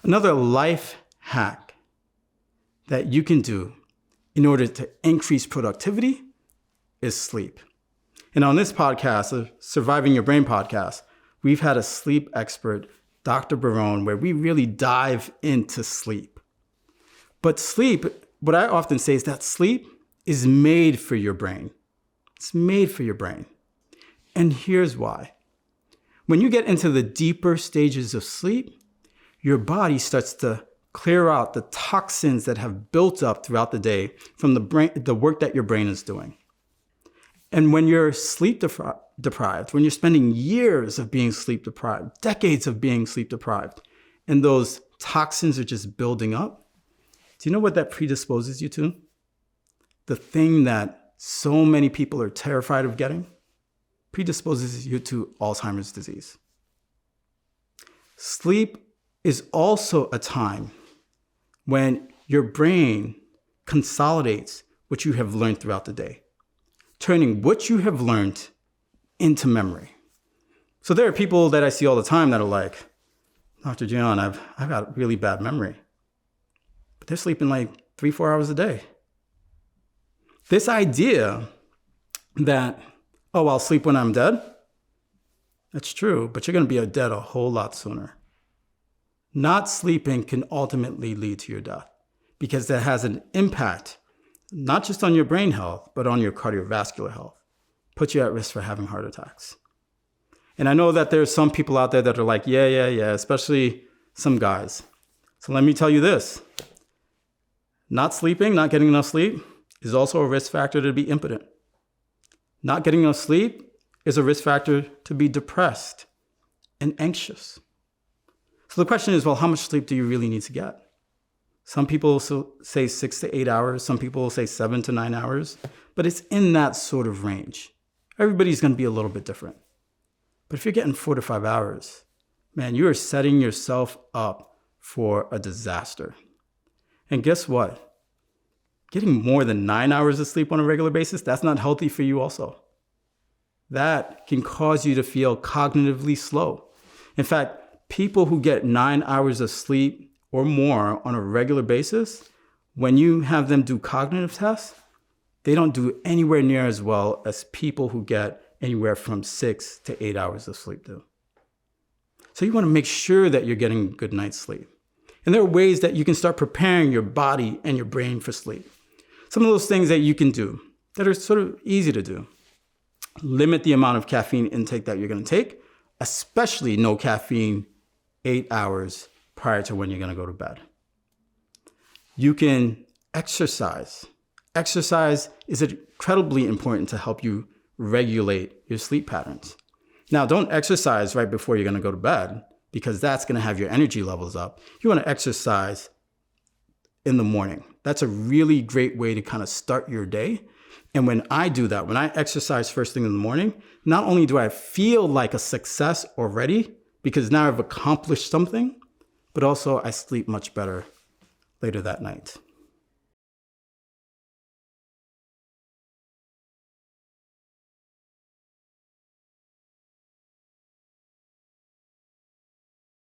Another life hack that you can do in order to increase productivity is sleep. And on this podcast, the Surviving Your Brain podcast, we've had a sleep expert, Dr. Barone, where we really dive into sleep. But sleep, what I often say is that sleep is made for your brain. It's made for your brain. And here's why. When you get into the deeper stages of sleep, your body starts to clear out the toxins that have built up throughout the day from the work that your brain is doing. And when you're sleep deprived, when you're spending years of being sleep deprived, decades of being sleep deprived, and those toxins are just building up, do you know what that predisposes you to? The thing that so many people are terrified of getting predisposes you to Alzheimer's disease. Sleep is also a time when your brain consolidates what you have learned throughout the day, turning what you have learned into memory. So there are people that I see all the time that are like, Dr. Douyon, I've got really bad memory. But they're sleeping like 3-4 hours a day. This idea that, oh, I'll sleep when I'm dead, that's true, but you're going to be dead a whole lot sooner. Not sleeping can ultimately lead to your death because that has an impact, not just on your brain health, but on your cardiovascular health. Puts you at risk for having heart attacks. And I know that there's some people out there that are like, yeah, especially some guys. So let me tell you this. Not sleeping, not getting enough sleep is also a risk factor to be impotent. Not getting enough sleep is a risk factor to be depressed and anxious. So the question is, well, how much sleep do you really need to get? Some people say 6 to 8 hours. Some people say 7 to 9 hours. But it's in that sort of range. Everybody's going to be a little bit different. But if you're getting 4 to 5 hours, man, you are setting yourself up for a disaster. And guess what? Getting more than 9 hours of sleep on a regular basis, that's not healthy for you also. That can cause you to feel cognitively slow. In fact, people who get 9 hours of sleep or more on a regular basis, when you have them do cognitive tests, they don't do anywhere near as well as people who get anywhere from 6 to 8 hours of sleep do. So you want to make sure that you're getting a good night's sleep. And there are ways that you can start preparing your body and your brain for sleep. Some of those things that you can do that are sort of easy to do. Limit the amount of caffeine intake that you're going to take, especially no caffeine 8 hours prior to when you're going to go to bed. You can exercise. Exercise is incredibly important to help you regulate your sleep patterns. Now, don't exercise right before you're going to go to bed because that's going to have your energy levels up. You want to exercise in the morning. That's a really great way to kind of start your day. And when I do that, when I exercise first thing in the morning, not only do I feel like a success already, because now I've accomplished something, but also I sleep much better later that night.